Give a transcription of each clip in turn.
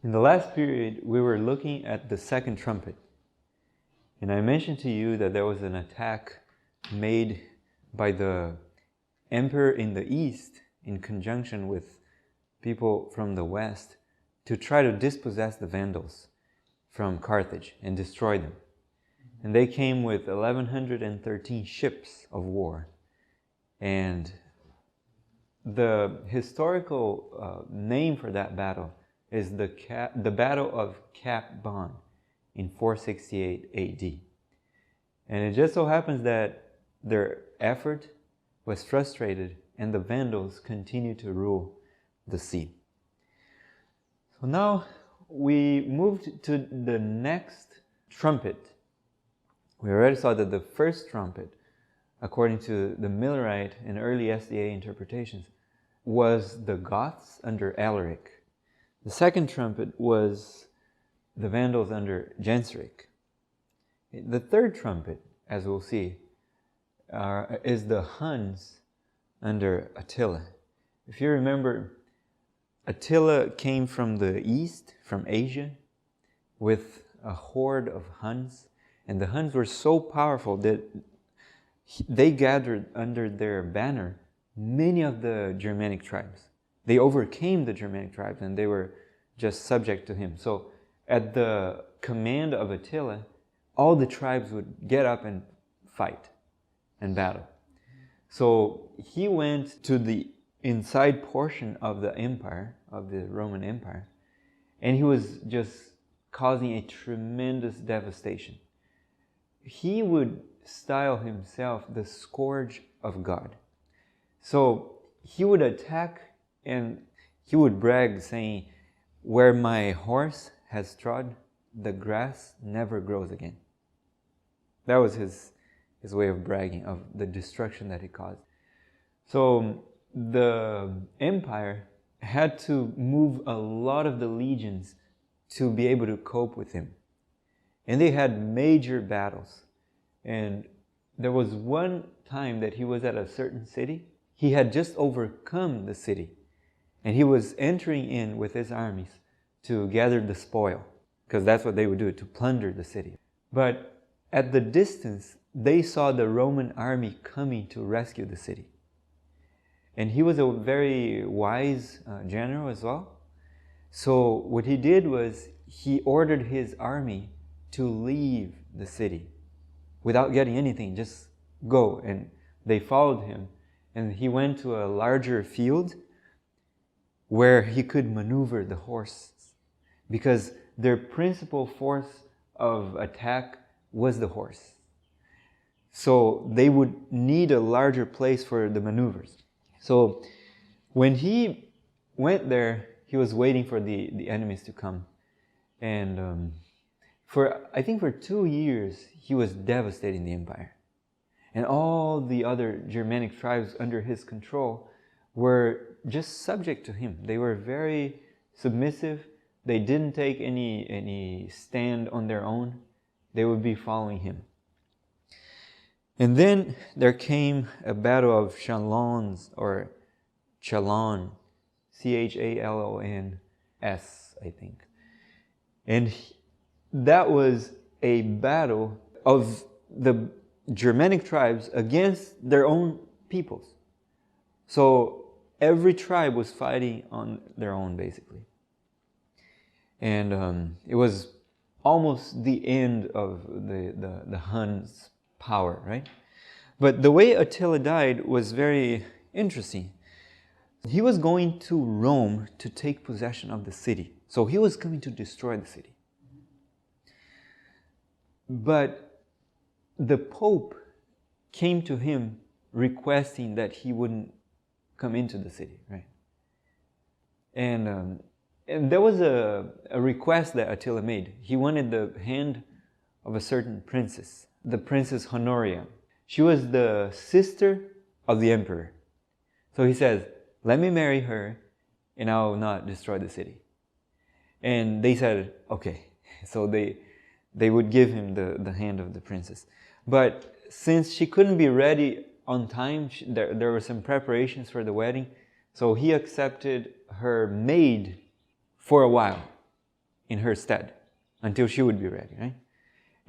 In the last period, we were looking at the second trumpet. And I mentioned to you that there was an attack made by the emperor in the east in conjunction with people from the west to try to dispossess the Vandals from Carthage and destroy them. And they came with 1,113 ships of war. And the historical name for that battle is the Battle of Cap Bon in 468 AD. And it just so happens that their effort was frustrated and the Vandals continued to rule the sea. So now we moved to the next trumpet. We already saw that the first trumpet, according to the Millerite and early SDA interpretations, was the Goths under Alaric. The second trumpet was the Vandals under Genseric. The third trumpet, as we'll see, is the Huns under Attila. If you remember, Attila came from the east, from Asia, with a horde of Huns. And the Huns were so powerful that they gathered under their banner many of the Germanic tribes. They overcame the Germanic tribes and they were just subject to him. So at the command of Attila, all the tribes would get up and fight and battle. So he went to the inside portion of the empire, of the Roman Empire, and he was just causing a tremendous devastation. He would style himself the scourge of God. So he would attack and he would brag saying, "Where my horse has trod, the grass never grows again." That was his way of bragging of the destruction that he caused. So the empire had to move a lot of the legions to be able to cope with him. And they had major battles. And there was one time that he was at a certain city. He had just overcome the city. And he was entering in with his armies to gather the spoil. Because that's what they would do, to plunder the city. But at the distance, they saw the Roman army coming to rescue the city. And he was a very wise general as well. So what he did was he ordered his army to leave the city without getting anything, just go. And they followed him. And he went to a larger field where he could maneuver the horses, because their principal force of attack was the horse. So they would need a larger place for the maneuvers. So when he went there, he was waiting for the enemies to come. And I think for 2 years, he was devastating the empire. And all the other Germanic tribes under his control were just subject to him. They were very submissive. They didn't take any stand on their own. They would be following him. And then there came a battle of Chalons, or Chalon, Chalons, I think. And that was a battle of the Germanic tribes against their own peoples. So every tribe was fighting on their own, basically. And it was almost the end of the Huns' power, right? But the way Attila died was very interesting. He was going to Rome to take possession of the city. So he was coming to destroy the city. But the Pope came to him requesting that he wouldn't come into the city, right? And there was a request that Attila made. He wanted the hand of a certain princess, the Princess Honoria. She was the sister of the emperor. So he says, "Let me marry her and I will not destroy the city." And they said, okay. So they would give him the hand of the princess. But since she couldn't be ready on time, there were some preparations for the wedding. So he accepted her maid for a while. in her stead until she would be ready, right?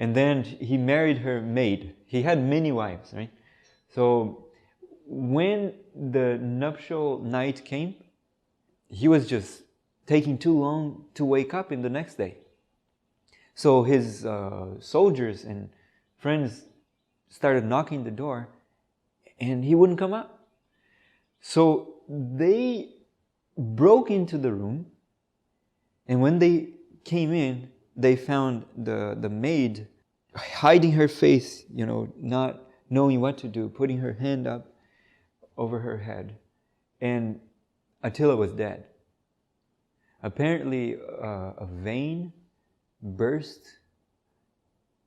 And then he married her maid. He had many wives, right? So when the nuptial night came, he was just taking too long to wake up in the next day. So his soldiers and friends started knocking the door, and he wouldn't come up. So they broke into the room, and when they came in, they found the maid hiding her face, not knowing what to do, putting her hand up over her head, and Attila was dead. Apparently, a vein burst,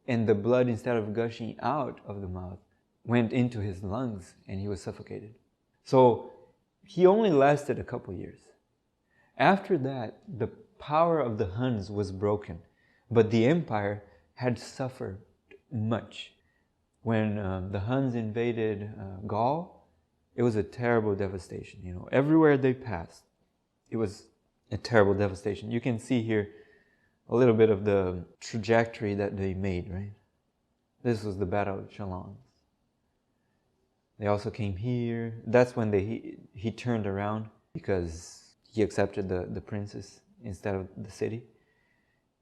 and the blood, instead of gushing out of the mouth, went into his lungs, and he was suffocated. So he only lasted a couple years. After that, the power of the Huns was broken, but the empire had suffered much. When the Huns invaded Gaul, it was a terrible devastation. Everywhere they passed, it was a terrible devastation. You can see here a little bit of the trajectory that they made, right? This was the Battle of Chalons. They also came here. That's when he turned around because he accepted the princess instead of the city.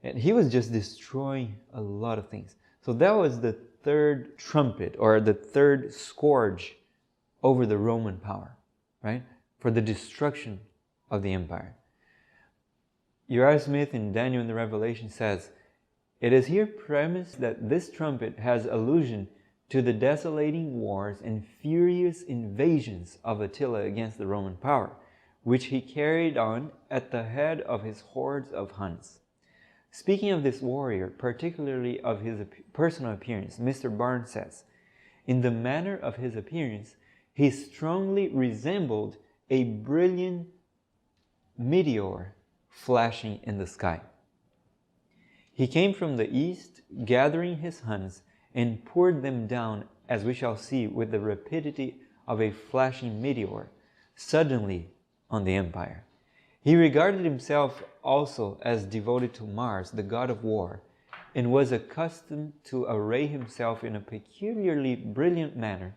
And he was just destroying a lot of things. So that was the third trumpet, or the third scourge over the Roman power, right? For the destruction of the empire. Uriel Smith in Daniel in the Revelation says, "It is here premised that this trumpet has allusion to the desolating wars and furious invasions of Attila against the Roman power, which he carried on at the head of his hordes of Huns." Speaking of this warrior, particularly of his personal appearance, Mr. Barnes says, "In the manner of his appearance, he strongly resembled a brilliant meteor flashing in the sky. He came from the east, gathering his Huns, and poured them down, as we shall see, with the rapidity of a flashing meteor, suddenly on the empire. He regarded himself also as devoted to Mars, the god of war, and was accustomed to array himself in a peculiarly brilliant manner,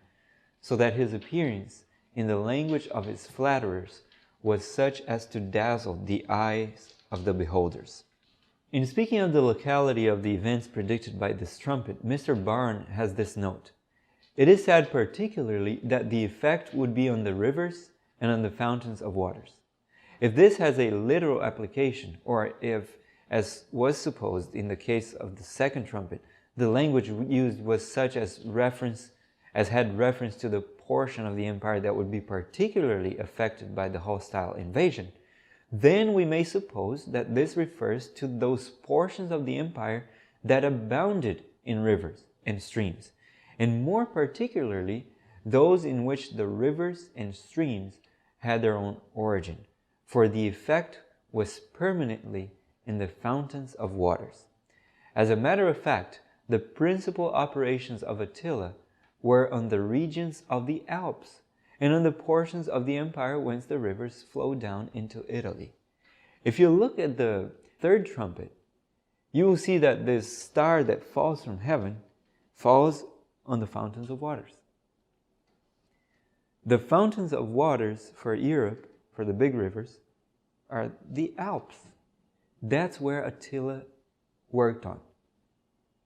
so that his appearance, in the language of his flatterers, was such as to dazzle the eyes of the beholders." In speaking of the locality of the events predicted by this trumpet, Mr. Barnes has this note: "It is said particularly that the effect would be on the rivers and on the fountains of waters. If this has a literal application, or if, as was supposed in the case of the second trumpet, the language used was such as had reference to the portion of the empire that would be particularly affected by the hostile invasion, then we may suppose that this refers to those portions of the empire that abounded in rivers and streams, and more particularly those in which the rivers and streams had their own origin, for the effect was permanently in the fountains of waters. As a matter of fact, the principal operations of Attila were on the regions of the Alps, and on the portions of the empire whence the rivers flow down into Italy. If you look at the third trumpet, you will see that this star that falls from heaven falls on the fountains of waters. The fountains of waters for Europe, for the big rivers, are the Alps. That's where Attila worked on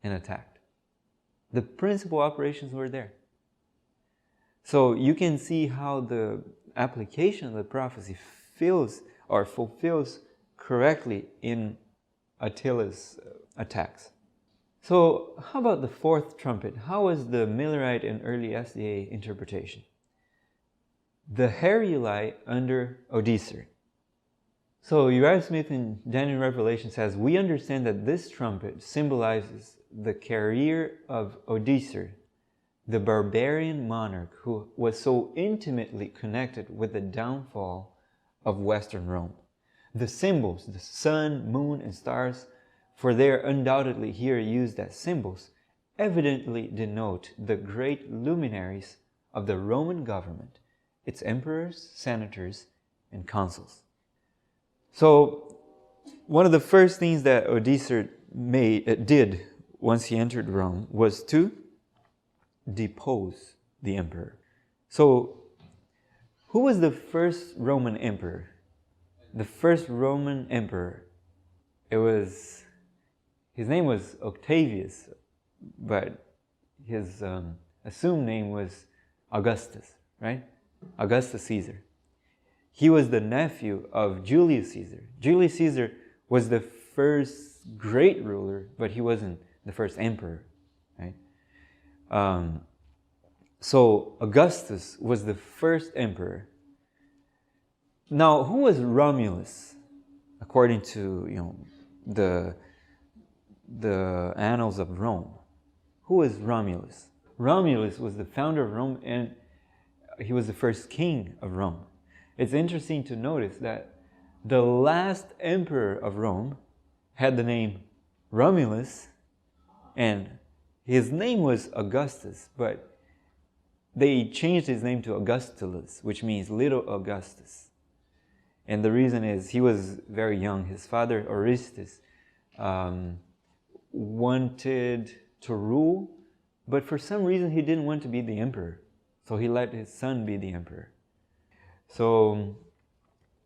and attacked. The principal operations were there. So you can see how the application of the prophecy fulfills correctly in Attila's attacks. So how about the fourth trumpet? How was the Millerite and early SDA interpretation? The Heruli under Odysseus. So Uriel Smith in Daniel Revelation says, "We understand that this trumpet symbolizes the career of Odysseus, the barbarian monarch who was so intimately connected with the downfall of Western Rome. The symbols, the sun, moon, and stars, for they are undoubtedly here used as symbols, evidently denote the great luminaries of the Roman government, its emperors, senators, and consuls." So one of the first things that Odysseus did once he entered Rome was to depose the emperor. So, who was the first Roman emperor? The first Roman emperor, his name was Octavius, but his assumed name was Augustus, right? Augustus Caesar. He was the nephew of Julius Caesar. Julius Caesar was the first great ruler, but he wasn't the first emperor, right? So Augustus was the first emperor. Now, who was Romulus? According to the annals of Rome, who was Romulus? Romulus was the founder of Rome, and he was the first king of Rome. It's interesting to notice that the last emperor of Rome had the name Romulus, and his name was Augustus, but they changed his name to Augustulus, which means little Augustus. And the reason is he was very young. His father, Orestes, wanted to rule, but for some reason he didn't want to be the emperor. So he let his son be the emperor. So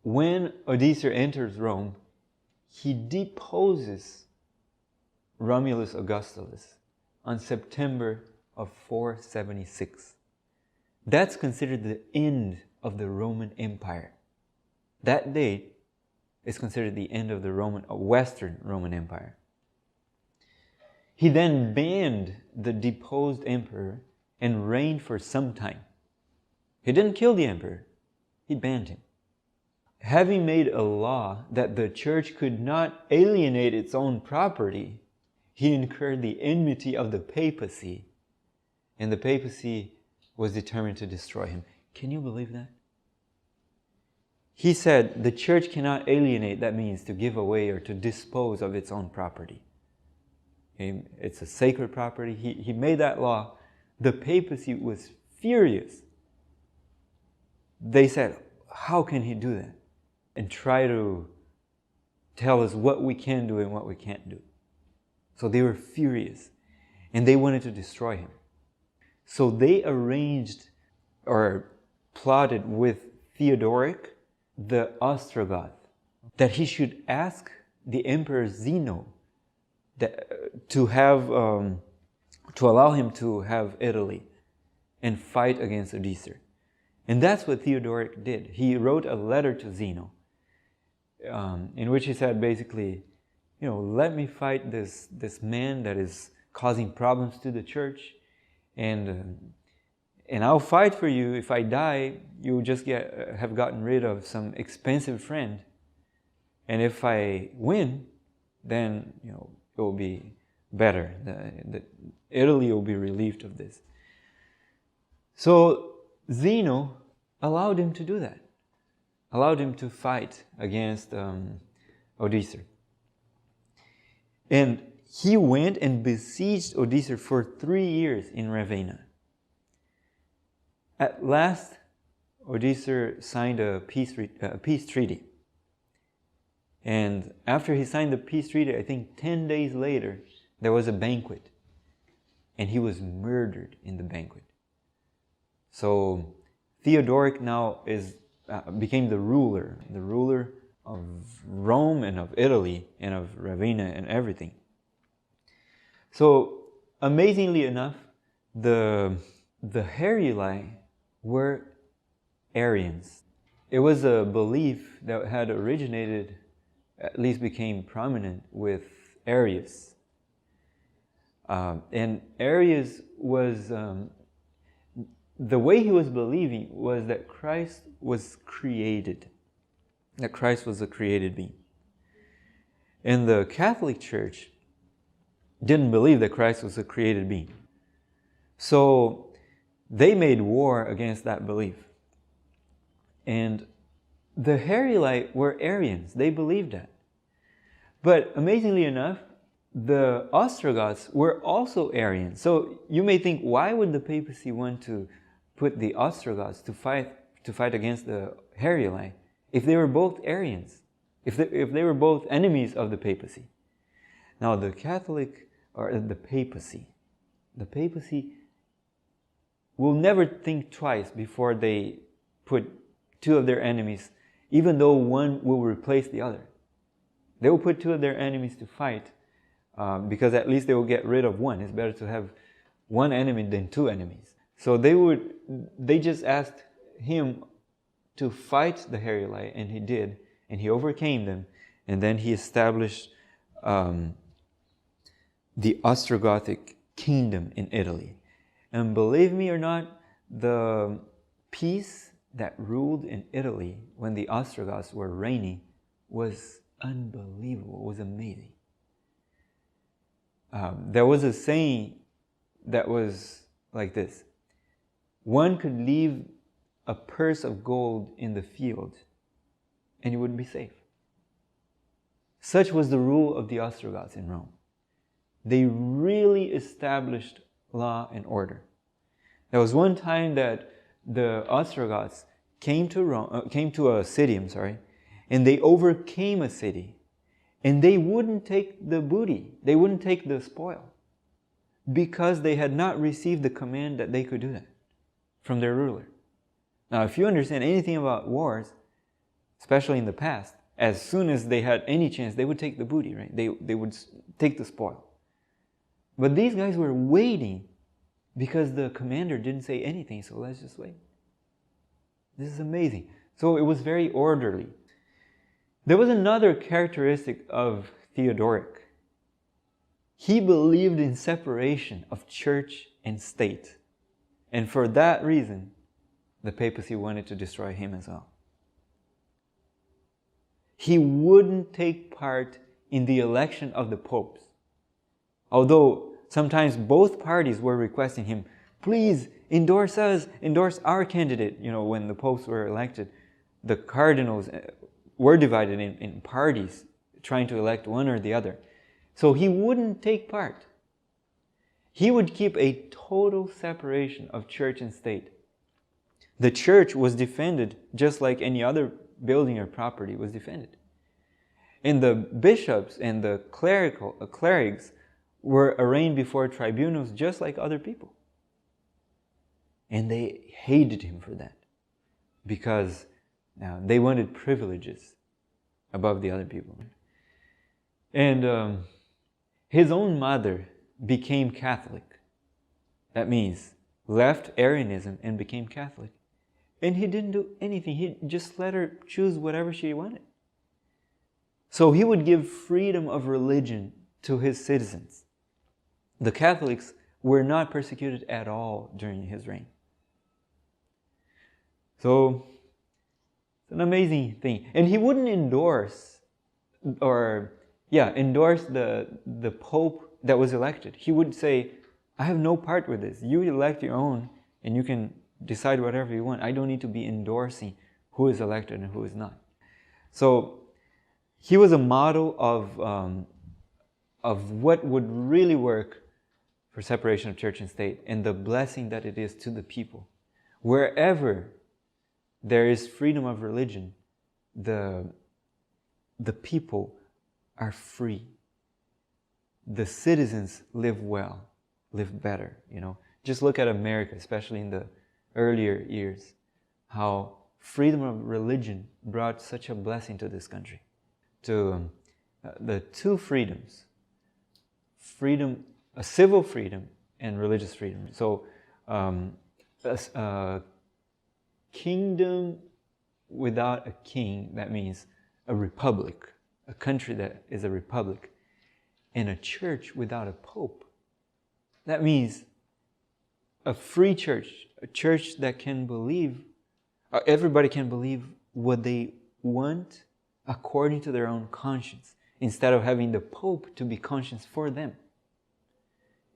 when Odysseus enters Rome, he deposes Romulus Augustulus on September of 476. That's considered the end of the Roman Empire. That date is considered the end of the Western Roman Empire. He then banned the deposed emperor and reigned for some time. He didn't kill the emperor, he banned him. Having made a law that the church could not alienate its own property, he incurred the enmity of the papacy, and the papacy was determined to destroy him. Can you believe that? He said the church cannot alienate, that means to give away or to dispose of its own property. It's a sacred property. He made that law. The papacy was furious. They said, how can he do that? And try to tell us what we can do and what we can't do. So they were furious and they wanted to destroy him. So they arranged or plotted with Theodoric, the Ostrogoth, that he should ask the Emperor Zeno to allow him to have Italy and fight against Odysseus. And that's what Theodoric did. He wrote a letter to Zeno in which he said basically, let me fight this man that is causing problems to the church, and I'll fight for you. If I die, you'll just have gotten rid of some expensive friend. And if I win, then it will be better. Italy will be relieved of this. So Zeno allowed him to do that. Allowed him to fight against Odysseus. And he went and besieged Odysseus for 3 years in Ravenna. At last, Odysseus signed a peace treaty. And after he signed the peace treaty, I think 10 days later, there was a banquet. And he was murdered in the banquet. So Theodoric now became the ruler of Rome and of Italy and of Ravenna and everything. So amazingly enough, the Heruli were Arians. It was a belief that had originated, at least became prominent with Arius. And Arius was, the way he was believing was that Christ was created. That Christ was a created being. And the Catholic Church didn't believe that Christ was a created being. So they made war against that belief. And the Heruli were Arians. They believed that. But amazingly enough, the Ostrogoths were also Arians. So you may think, why would the papacy want to put the Ostrogoths to fight against the Heruli if they were both Arians? if they were both enemies of the papacy. Now the Catholic, or the papacy will never think twice before they put two of their enemies, even though one will replace the other. They will put two of their enemies to fight because at least they will get rid of one. It's better to have one enemy than two enemies. So they just asked him to fight the Uriel, and he did, and he overcame them, and then he established the Ostrogothic kingdom in Italy. And believe me or not, the peace that ruled in Italy when the Ostrogoths were reigning was unbelievable, was amazing. There was a saying that was like this: one could leave a purse of gold in the field and you would be safe. Such was the rule of the Ostrogoths in Rome. They really established law and order. There was one time that the Ostrogoths came to a city, and they overcame a city, and they wouldn't take the booty, they wouldn't take the spoil, because they had not received the command that they could do that from their ruler. Now, if you understand anything about wars, especially in the past, as soon as they had any chance, they would take the booty, right? They would take the spoil. But these guys were waiting because the commander didn't say anything, so let's just wait. This is amazing. So it was very orderly. There was another characteristic of Theodoric. He believed in separation of church and state. And for that reason, the papacy wanted to destroy him as well. He wouldn't take part in the election of the popes. Although sometimes both parties were requesting him, please endorse us, endorse our candidate. You know, when the popes were elected, the cardinals were divided in parties, trying to elect one or the other. So he wouldn't take part. He would keep a total separation of church and state. The church was defended just like any other building or property was defended. And the bishops and the clerics were arraigned before tribunals just like other people. And they hated him for that, because they wanted privileges above the other people. And his own mother became Catholic. That means left Arianism and became Catholic. And he didn't do anything. He just let her choose whatever she wanted. So he would give freedom of religion to his citizens. The Catholics were not persecuted at all during his reign. So it's an amazing thing. And he wouldn't endorse the Pope that was elected. He would say, I have no part with this. You elect your own and you can decide whatever you want. I don't need to be endorsing who is elected and who is not. So he was a model of what would really work for separation of church and state, and the blessing that it is to the people. Wherever there is freedom of religion, the people are free. The citizens live well, live better, you know. Just look at America, especially in the earlier years, how freedom of religion brought such a blessing to this country. To the two freedoms, a civil freedom and religious freedom. So a kingdom without a king, that means a republic, a country that is a republic, and a church without a pope. That means a free church, a church that can believe, everybody can believe what they want according to their own conscience, instead of having the Pope to be conscious for them.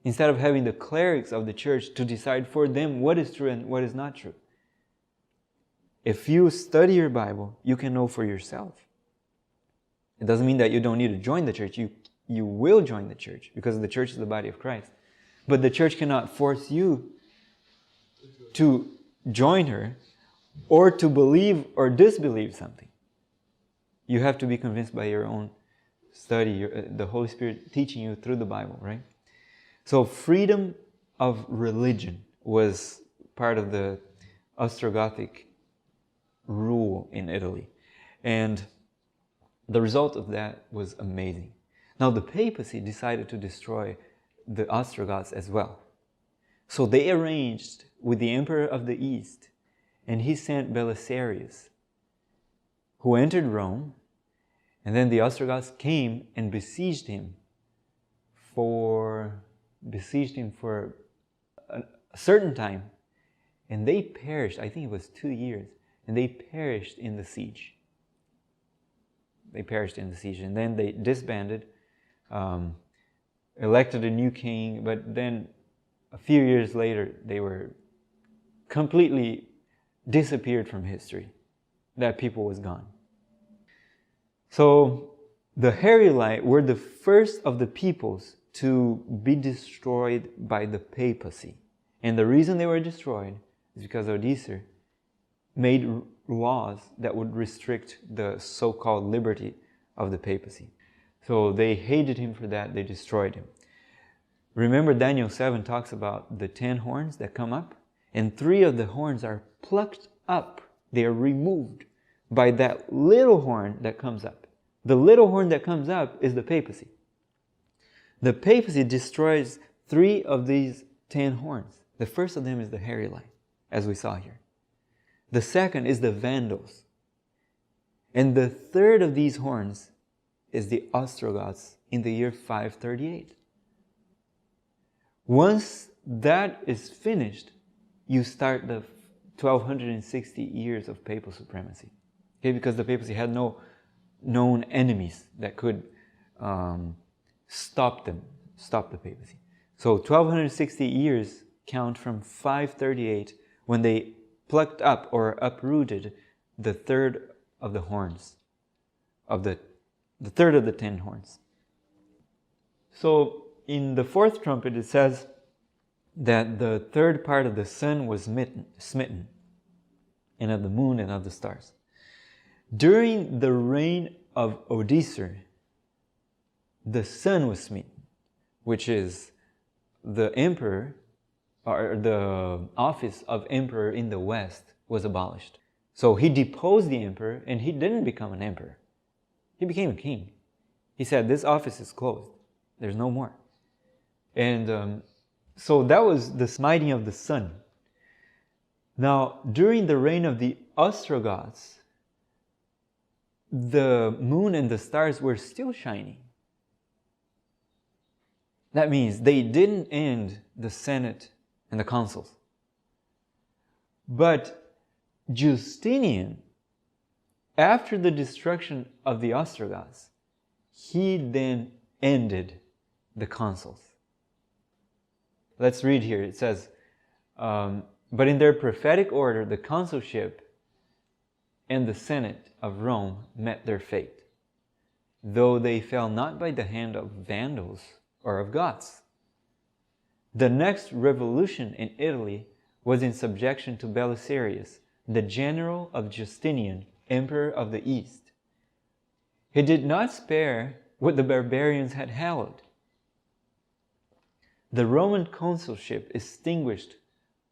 Instead of having the clerics of the church to decide for them what is true and what is not true. If you study your Bible, you can know for yourself. It doesn't mean that you don't need to join the church. You will join the church, because the church is the body of Christ. But the church cannot force you to join her or to believe or disbelieve something. You have to be convinced by your own study, the Holy Spirit teaching you through the Bible, right? So freedom of religion was part of the Ostrogothic rule in Italy. And the result of that was amazing. Now the papacy decided to destroy the Ostrogoths as well. So they arranged with the Emperor of the East, and he sent Belisarius, who entered Rome, and then the Ostrogoths came and besieged him for a certain time, and they perished. I think it was 2 years, and they perished in the siege. And then they disbanded, elected a new king, but then a few years later they were completely disappeared from history. That people was gone. So the Heruli were the first of the peoples to be destroyed by the papacy. And the reason they were destroyed is because Odoacer made laws that would restrict the so-called liberty of the papacy. So they hated him for that, they destroyed him. Remember Daniel 7 talks about the 10 horns that come up? And 3 of the horns are plucked up. They are removed by that little horn that comes up. The little horn that comes up is the papacy. The papacy destroys 3 of these 10 horns. The first of them is the Heruli, as we saw here. The second is the Vandals. And the third of these horns is the Ostrogoths in the year 538. Once that is finished, you start the 1260 years of papal supremacy. Okay, because the papacy had no known enemies that could stop the papacy. So 1260 years count from 538 when they plucked up or uprooted the third of the horns, of the third of the 10 horns. So in the 4th trumpet it says that the third part of the sun was smitten, and of the moon and of the stars. During the reign of Odoacer, the sun was smitten, which is the emperor, or the office of emperor in the West was abolished. So he deposed the emperor, and he didn't become an emperor. He became a king. He said, this office is closed. There's no more. And so that was the smiting of the sun. Now, during the reign of the Ostrogoths, the moon and the stars were still shining. That means they didn't end the Senate and the consuls. But Justinian, after the destruction of the Ostrogoths, he then ended the consuls. Let's read here. It says, but in their prophetic order, the consulship and the Senate of Rome met their fate, though they fell not by the hand of Vandals or of Goths. The next revolution in Italy was in subjection to Belisarius, the general of Justinian, emperor of the East. He did not spare what the barbarians had hallowed. The Roman consulship, extinguished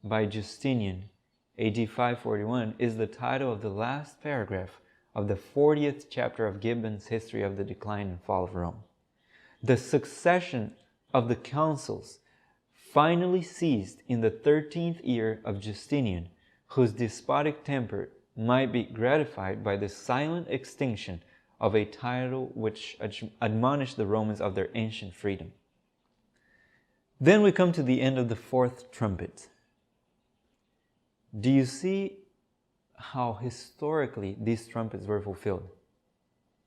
by Justinian, AD 541, is the title of the last paragraph of the 40th chapter of Gibbon's History of the Decline and Fall of Rome. The succession of the consuls finally ceased in the 13th year of Justinian, whose despotic temper might be gratified by the silent extinction of a title which admonished the Romans of their ancient freedom. Then we come to the end of the 4th trumpet. Do you see how historically these trumpets were fulfilled?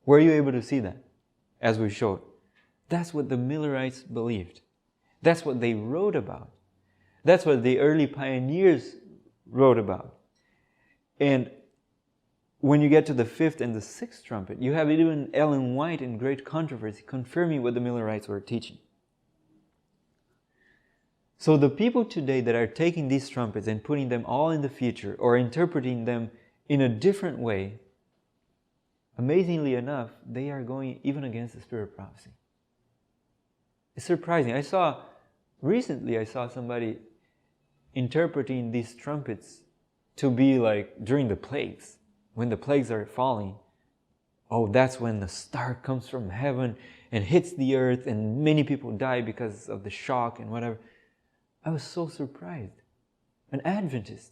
Were you able to see that, as we showed? That's what the Millerites believed. That's what they wrote about. That's what the early pioneers wrote about. And when you get to the 5th and the 6th trumpet, you have even Ellen White in great controversy confirming what the Millerites were teaching. So the people today that are taking these trumpets and putting them all in the future, or interpreting them in a different way, amazingly enough, they are going even against the spirit of prophecy. It's surprising. Recently I saw somebody interpreting these trumpets to be like during the plagues. When the plagues are falling, oh, that's when the star comes from heaven and hits the earth and many people die because of the shock and whatever. I was so surprised. An Adventist,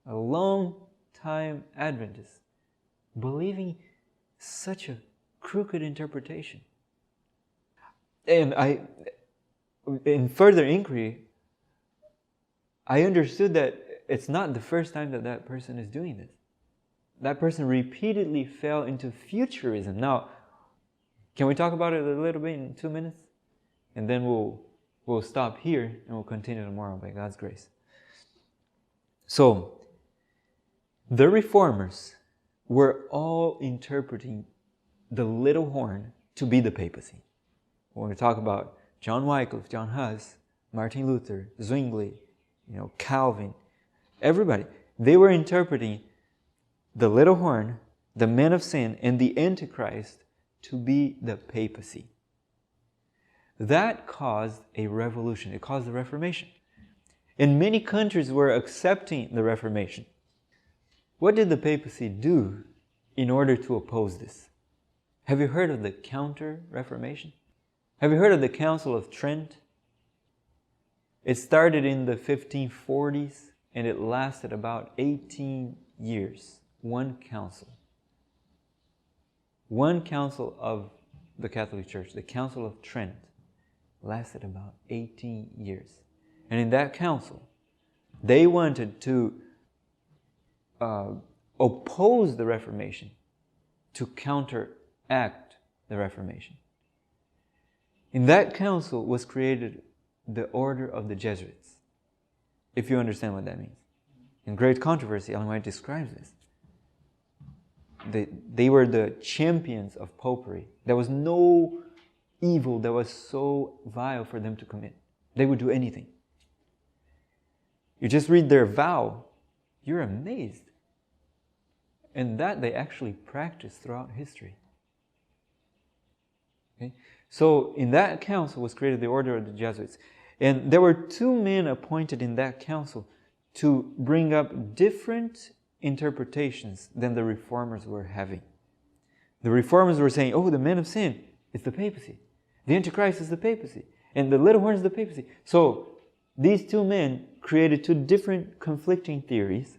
a long-time Adventist, believing such a crooked interpretation. And in further inquiry, I understood that it's not the first time that that person is doing this. That person repeatedly fell into futurism. Now, can we talk about it a little bit in 2 minutes? And then we'll stop here and we'll continue tomorrow by God's grace. So, the reformers were all interpreting the little horn to be the papacy. When we talk about John Wycliffe, John Huss, Martin Luther, Zwingli, Calvin, everybody, they were interpreting the little horn, the men of sin, and the Antichrist to be the papacy. That caused a revolution. It caused the Reformation. And many countries were accepting the Reformation. What did the papacy do in order to oppose this? Have you heard of the Counter-Reformation? Have you heard of the Council of Trent? It started in the 1540s and it lasted about 18 years. One council. One council of the Catholic Church, the Council of Trent, lasted about 18 years. And in that council, they wanted to oppose the Reformation, to counteract the Reformation. In that council was created the Order of the Jesuits, if you understand what that means. In Great Controversy, Ellen White describes this. They were the champions of popery. There was no evil that was so vile for them to commit. They would do anything. You just read their vow, you're amazed. And that they actually practiced throughout history. Okay? So in that council was created the Order of the Jesuits. And there were two men appointed in that council to bring up different interpretations than the reformers were having. The reformers were saying, oh, the men of sin is the papacy. The Antichrist is the papacy. And the little horn is the papacy. So these two men created two different conflicting theories.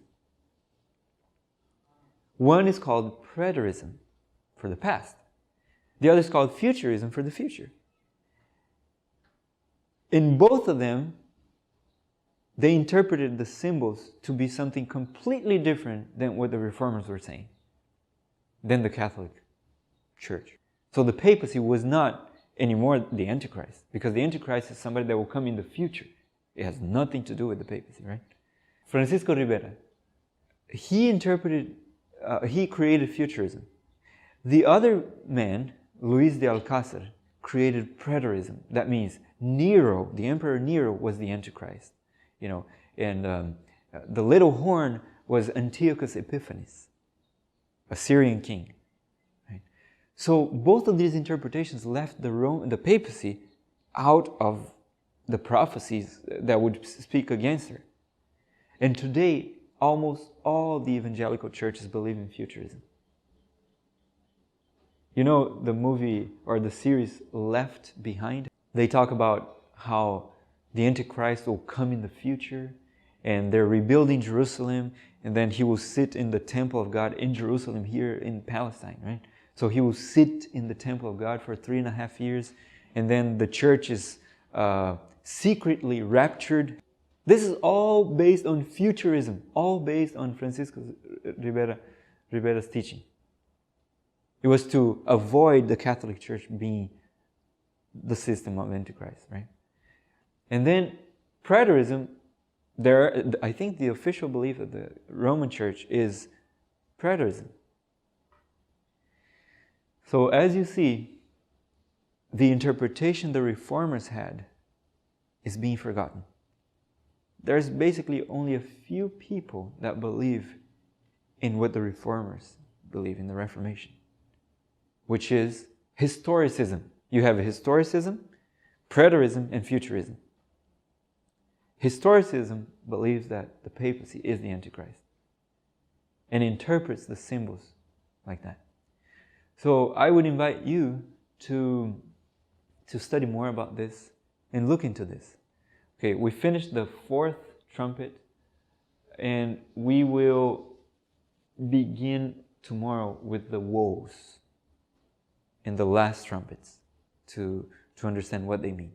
One is called preterism, for the past. The other is called futurism, for the future. In both of them, they interpreted the symbols to be something completely different than what the reformers were saying, than the Catholic Church. So the papacy was not anymore the Antichrist, because the Antichrist is somebody that will come in the future. It has nothing to do with the papacy, right? Francisco Ribera, he created futurism. The other man, Luis de Alcázar, created preterism. That means Nero, the Emperor Nero, was the Antichrist. And the little horn was Antiochus Epiphanes, a Syrian king. Right? So both of these interpretations left the papacy out of the prophecies that would speak against her. And today, almost all the evangelical churches believe in futurism. You know the movie or the series Left Behind? They talk about how the Antichrist will come in the future and they're rebuilding Jerusalem, and then he will sit in the temple of God in Jerusalem here in Palestine, right? So he will sit in the temple of God for 3.5 years, and then the church is secretly raptured. This is all based on futurism, all based on Francisco Ribera's teaching. It was to avoid the Catholic Church being the system of Antichrist, right? And then preterism, I think the official belief of the Roman Church is preterism. So as you see, the interpretation the reformers had is being forgotten. There's basically only a few people that believe in what the reformers believe in the Reformation, which is historicism. You have historicism, preterism, and futurism. Historicism believes that the papacy is the Antichrist and interprets the symbols like that. So I would invite you to study more about this and look into this. Okay, we finished the fourth trumpet, and we will begin tomorrow with the woes and the last trumpets to understand what they mean.